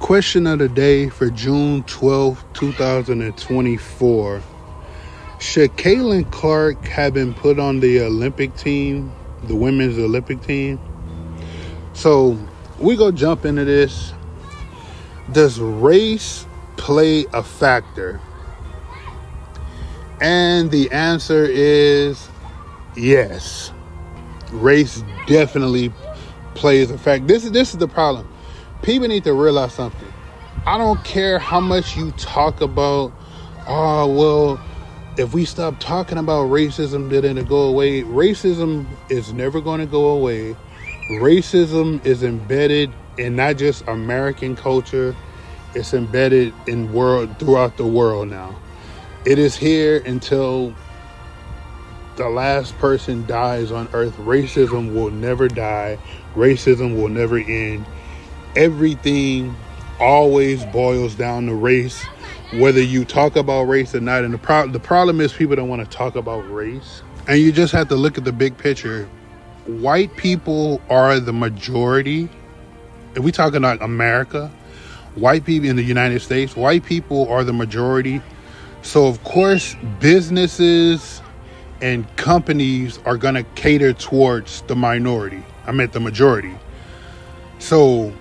Question of the day for June 12th, 2024. Should Caitlin Clark have been put on the Olympic team, the women's Olympic team? So we go jump into this. Does race play a factor? And the answer is yes. Race definitely plays a factor. This is the problem. People need to realize something. I don't care how much you talk about, oh, well, if we stop talking about racism, then it'll go away. Racism is never going to go away. Racism is embedded in not just American culture. It's embedded in throughout the world now. It is here until the last person dies on earth. Racism will never die. Racism will never end. Everything always boils down to race, whether you talk about race or not. And the problem is people don't want to talk about race. And you just have to look at the big picture. White people are the majority. If we talk about America, white people in the United States, white people are the majority. So, of course, businesses and companies are going to cater towards the minority. I meant the majority. So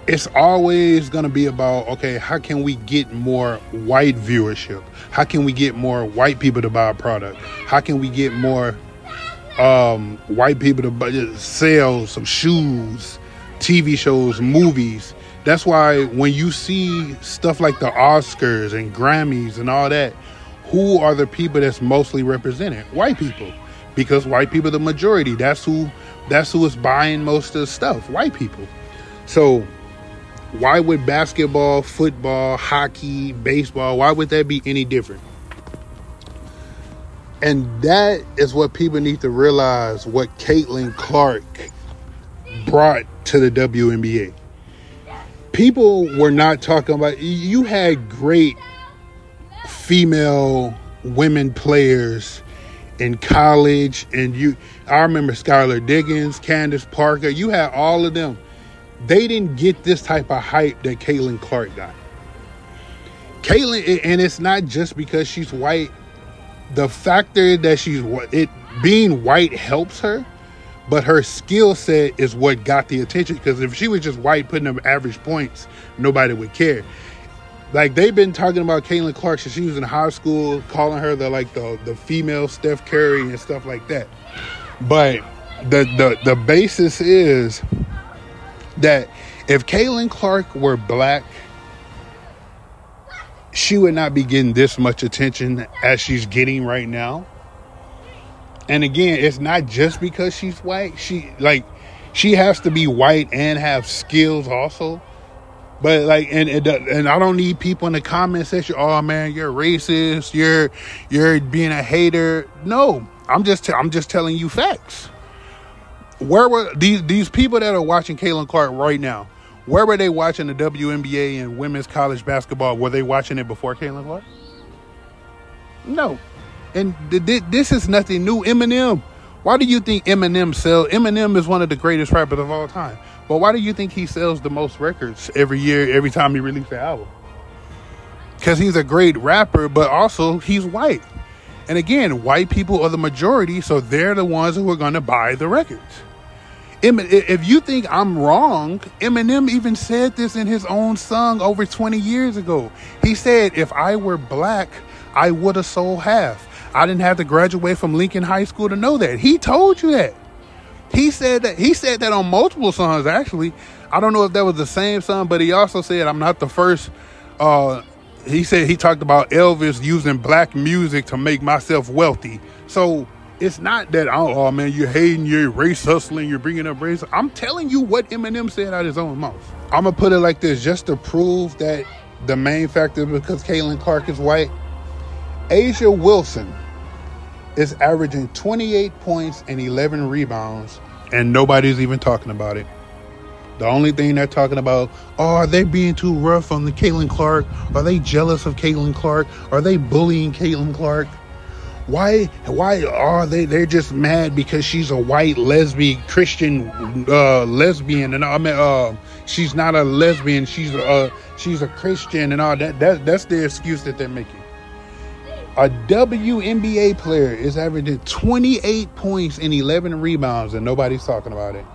it's always going to be about, okay, how can we get more white viewership? How can we get more white people to buy a product? How can we get more white people to buy, sell some shoes, TV shows, movies? That's why when you see stuff like the Oscars and Grammys and all that, who are the people that's mostly represented? White people. Because white people are the majority. That's who is buying most of the stuff. White people. So why would basketball, football, hockey, baseball, why would that be any different? And that is what people need to realize, what Caitlin Clark brought to the WNBA. People were not talking about, you had great female women players in college, and I remember Skylar Diggins, Candace Parker, you had all of them. They didn't get this type of hype that Caitlin Clark got. Caitlin, and it's not just because she's white. The factor that being white helps her, but her skill set is what got the attention. Because if she was just white putting up average points, nobody would care. Like, they've been talking about Caitlin Clark since she was in high school, calling her the female Steph Curry and stuff like that. But the basis is that if Caitlin Clark were black, she would not be getting this much attention as she's getting right now. And again, it's not just because she's white. She has to be white and have skills also. But and I don't need people in the comment section, oh man, you're racist, you're being a hater. No, I'm just telling you facts. Where were these people that are watching Caitlin Clark right now? Where were they watching the WNBA and women's college basketball? Were they watching it before Caitlin Clark? No. And this is nothing new. Eminem. Why do you think Eminem sells? Eminem is one of the greatest rappers of all time. But why do you think he sells the most records every year, every time he releases an album? Because he's a great rapper, but also he's white. And again, white people are the majority, so they're the ones who are going to buy the records. If you think I'm wrong, Eminem even said this in his own song over 20 years ago. He said, if I were black, I would have sold half. I didn't have to graduate from Lincoln High School to know that. He told you that. He said that on multiple songs, actually. I don't know if that was the same song, but he also said, I'm not the first. He said he talked about Elvis using black music to make myself wealthy. So it's not that, oh man, you're hating, you're race hustling, you're bringing up race. I'm telling you what Eminem said out of his own mouth. I'm going to put it like this, just to prove that the main factor, because Caitlin Clark is white, Asia Wilson is averaging 28 points and 11 rebounds, and nobody's even talking about it. The only thing they're talking about, oh, are they being too rough on the Caitlin Clark? Are they jealous of Caitlin Clark? Are they bullying Caitlin Clark? Why are they're just mad because she's a white lesbian Christian lesbian, and I mean she's not a lesbian, she's a Christian and all that's the excuse that they're making. A WNBA player is averaging 28 points and 11 rebounds and nobody's talking about it.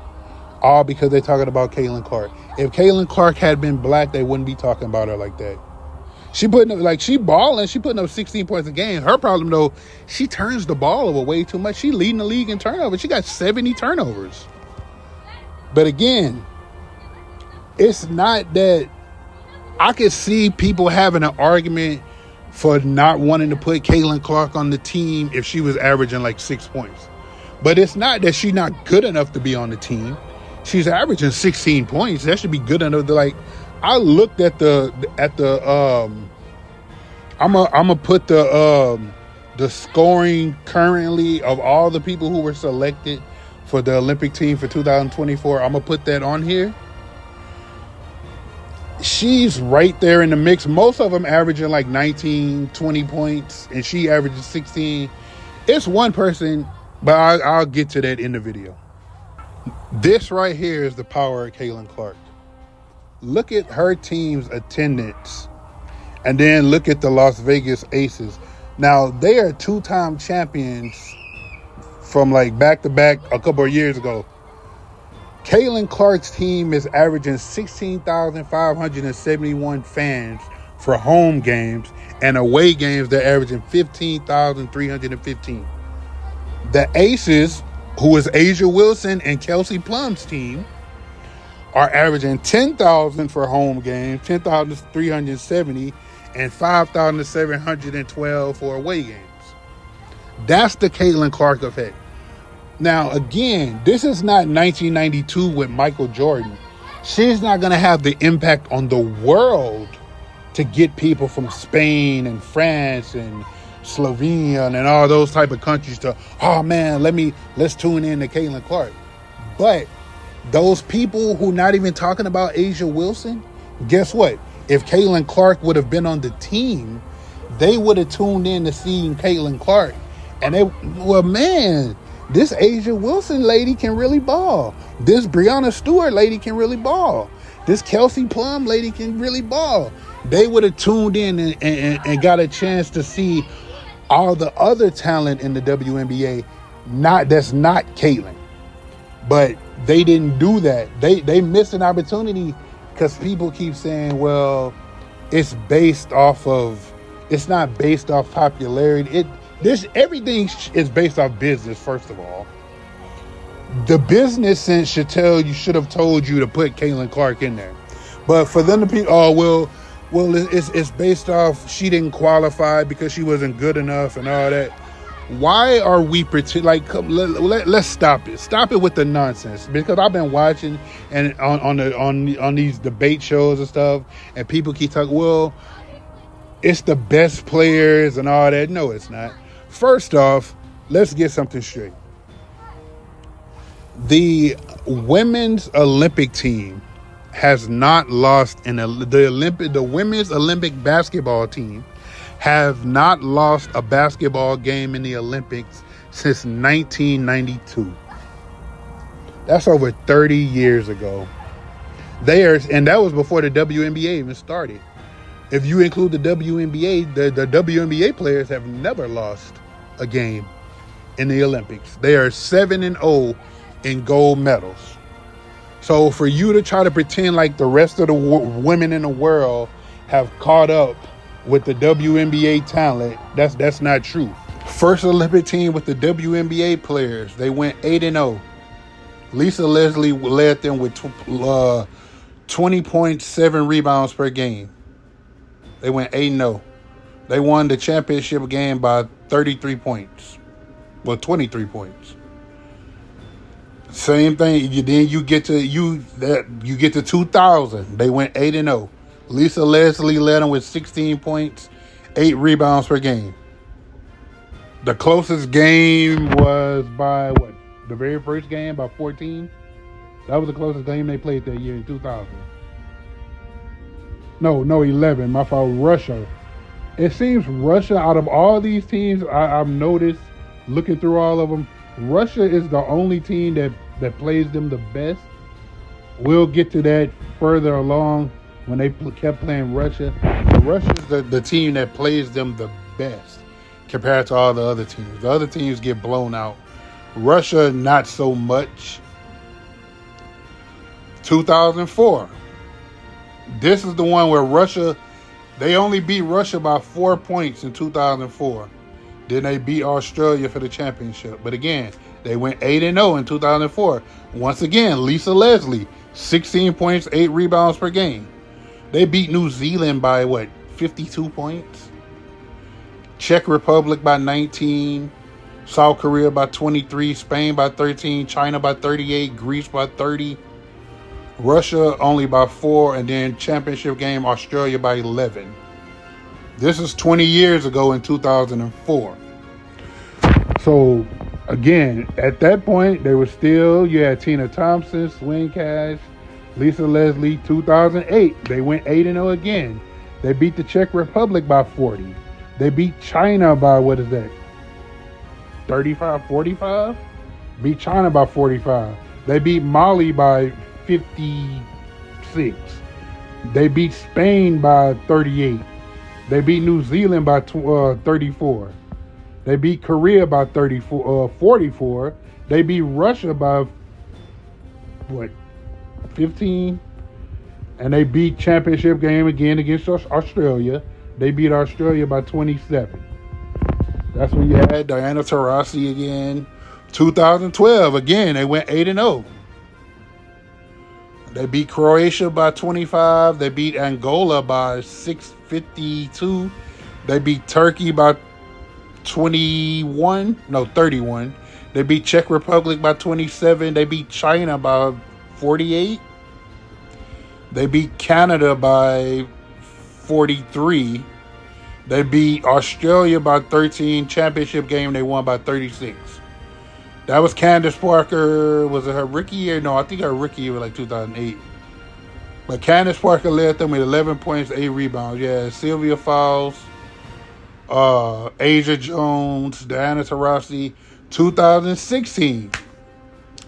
All because they're talking about Caitlin Clark. If Caitlin Clark had been black, they wouldn't be talking about her like that. She balling. She putting up 16 points a game. Her problem, though, she turns the ball over way too much. She leading the league in turnovers. She got 70 turnovers. But again, it's not that I could see people having an argument for not wanting to put Caitlin Clark on the team if she was averaging like 6 points. But it's not that she's not good enough to be on the team. She's averaging 16 points. That should be good enough to like. I looked at I'm gonna put the scoring currently of all the people who were selected for the Olympic team for 2024. I'm gonna put that on here. She's right there in the mix. Most of them averaging like 19, 20 points, and she averages 16. It's one person, but I'll get to that in the video. This right here is the power of Caitlin Clark. Look at her team's attendance, and then look at the Las Vegas Aces. Now, they are two-time champions from like back-to-back a couple of years ago. Caitlin Clark's team is averaging 16,571 fans for home games, and away games they're averaging 15,315. The Aces, who is Asia Wilson and Kelsey Plum's team, are averaging 10,000 for home games, 10,370, and 5,712 for away games. That's the Caitlin Clark effect. Now, again, this is not 1992 with Michael Jordan. She's not going to have the impact on the world to get people from Spain and France and Slovenia and all those type of countries to, oh man, let's tune in to Caitlin Clark. But those people who not even talking about Asia Wilson, guess what? If Caitlin Clark would have been on the team, they would have tuned in to see Caitlin Clark. And this Asia Wilson lady can really ball. This Breanna Stewart lady can really ball. This Kelsey Plum lady can really ball. They would have tuned in and got a chance to see all the other talent in the WNBA. That's not Caitlin. But they didn't do that. They missed an opportunity because people keep saying, well, it's not based off popularity. Everything is based off business, first of all. The business sense should have told you to put Caitlin Clark in there. But for them to be, it's based off she didn't qualify because she wasn't good enough and all that. Why are we let's stop it. Stop it with the nonsense. Because I've been watching and on these debate shows and stuff, and people keep talking, well, it's the best players and all that. No, it's not. First off, let's get something straight. The women's Olympic team has not lost the women's Olympic basketball team have not lost a basketball game in the Olympics since 1992. That's over 30 years ago. And that was before the WNBA even started. If you include the WNBA, the WNBA players have never lost a game in the Olympics. They are 7-0 in gold medals. So for you to try to pretend like the rest of the women in the world have caught up with the WNBA talent, that's not true. First Olympic team with the WNBA players, they went 8-0. Lisa Leslie led them with 20.7 rebounds per game. They went 8-0. They won the championship game by 33 points. Well, 23 points. Same thing. You get to 2000. They went 8-0. Lisa Leslie led them with 16 points, 8 rebounds per game. The closest game was by what? The very first game by 14. That was the closest game they played that year in 2000. No, 11. My fault. Russia It seems Russia, out of all these teams, I've noticed, looking through all of them, Russia is the only team that plays them the best. We'll get to that further along when they kept playing Russia. But Russia's the team that plays them the best compared to all the other teams. The other teams get blown out. Russia, not so much. 2004. This is the one where Russia, they only beat Russia by 4 points in 2004. Then they beat Australia for the championship. But again, they went 8-0 in 2004. Once again, Lisa Leslie, 16 points, 8 rebounds per game. They beat New Zealand by, 52 points? Czech Republic by 19. South Korea by 23. Spain by 13. China by 38. Greece by 30. Russia only by 4. And then championship game, Australia by 11. This is 20 years ago in 2004. So, again, at that point, they were still, you had Tina Thompson, Swing Cash, Lisa Leslie. 2008, they went 8-0 again. They beat the Czech Republic by 40. They beat China by, 35, 45? Beat China by 45. They beat Mali by 56. They beat Spain by 38. They beat New Zealand by 34. They beat Korea by 44. They beat Russia by 15? And they beat championship game again against Australia. They beat Australia by 27. That's when you had Diana Taurasi again. 2012, again, they went 8-0. They beat Croatia by 25. They beat Angola by 652. They beat Turkey by 31. They beat Czech Republic by 27. They beat China by 48. They beat Canada by 43. They beat Australia by 13. Championship game, they won by 36. That was Candace Parker. Was it her rookie year? No, I think her rookie year was 2008. But Candace Parker led them with 11 points, 8 rebounds. Yeah, Sylvia Fowles, Asia Jones, Diana Taurasi. 2016,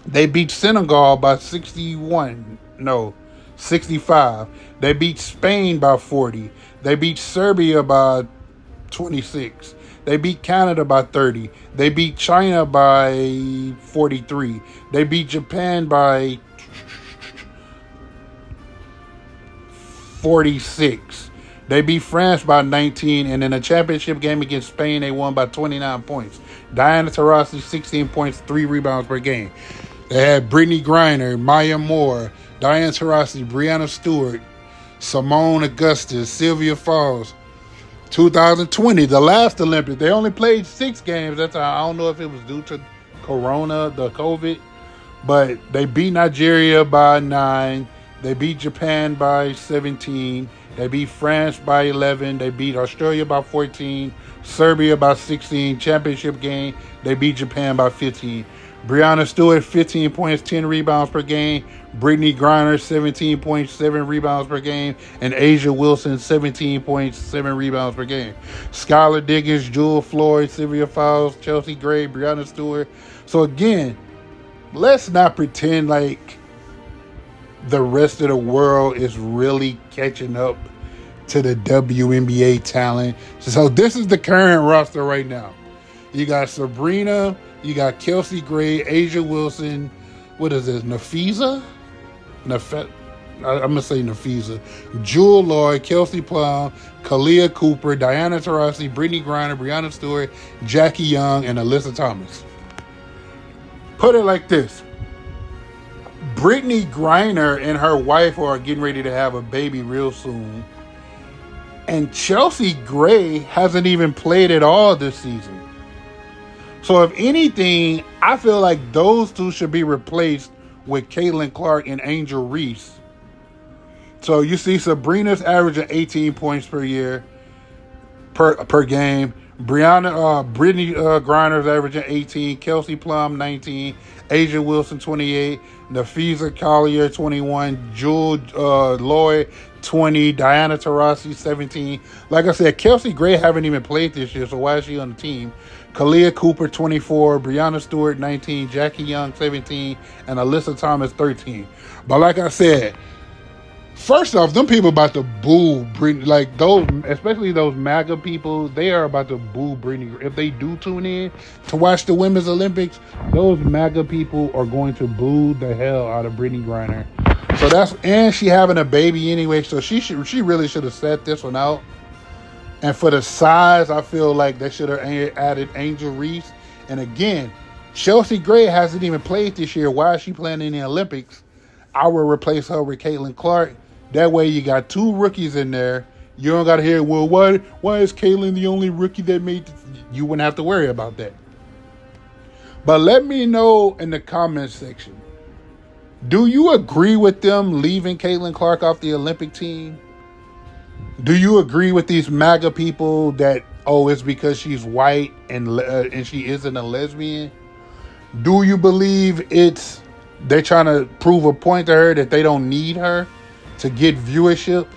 they beat Senegal by 65. They beat Spain by 40. They beat Serbia by 26. They beat Canada by 30. They beat China by 43. They beat Japan by 46. They beat France by 19. And in a championship game against Spain, they won by 29 points. Diana Taurasi, 16 points, 3 rebounds per game. They had Brittany Griner, Maya Moore, Diana Taurasi, Breanna Stewart, Simone Augustus, Sylvia Fowles. 2020, the last Olympics, they only played 6 games. That's I don't know if it was due to Corona, the COVID, but they beat Nigeria by 9. They beat Japan by 17. They beat France by 11. They beat Australia by 14. Serbia by 16. Championship game, they beat Japan by 15. Breanna Stewart, 15 points, 10 rebounds per game. Brittany Griner, 17 points, 7 rebounds per game. And Asia Wilson, 17 points, 7 rebounds per game. Skylar Diggins, Jewel Floyd, Sylvia Fowles, Chelsea Gray, Breanna Stewart. So again, let's not pretend like the rest of the world is really catching up to the WNBA talent. So this is the current roster right now. You got Sabrina, you got Kelsey Gray, Asia Wilson. What is this? Nafisa? I'm going to say Nafisa. Jewel Lloyd, Kelsey Plum, Kalia Cooper, Diana Taurasi, Brittany Griner, Breanna Stewart, Jackie Young, and Alyssa Thomas. Put it like this. Brittany Griner and her wife are getting ready to have a baby real soon. And Chelsea Gray hasn't even played at all this season. So if anything, I feel like those two should be replaced with Caitlin Clark and Angel Reese. So you see Sabrina's averaging 18 points per year, per game. Brittany Griner's averaging 18, Kelsey Plum 19, Asia Wilson 28, Nafisa Collier 21, Jewel Lloyd 20, Diana Taurasi 17. Like I said, Kelsey Gray haven't even played this year, so why is she on the team? Kalia Cooper 24, Brianna Stewart 19, Jackie Young 17, and Alyssa Thomas 13. But like I said, first off, them people about to boo Brittany, like those, especially those MAGA people, they are about to boo Brittany. If they do tune in to watch the Women's Olympics, those MAGA people are going to boo the hell out of Brittany Griner. So that's, and she having a baby anyway, so she really should have set this one out. And for the size, I feel like they should have added Angel Reese. And again, Chelsea Gray hasn't even played this year. Why is she playing in the Olympics? I will replace her with Caitlin Clark. That way you got two rookies in there. You don't got to hear, well, why is Caitlin the only rookie that made this? You wouldn't have to worry about that. But let me know in the comments section. Do you agree with them leaving Caitlin Clark off the Olympic team? Do you agree with these MAGA people that, oh, it's because she's white and she isn't a lesbian? Do you believe they're trying to prove a point to her that they don't need her to get viewership?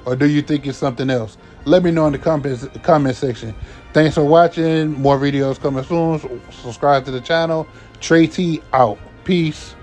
Or do you think it's something else? Let me know in the comment section. Thanks for watching. More videos coming soon. Subscribe to the channel. Trey T out. Peace.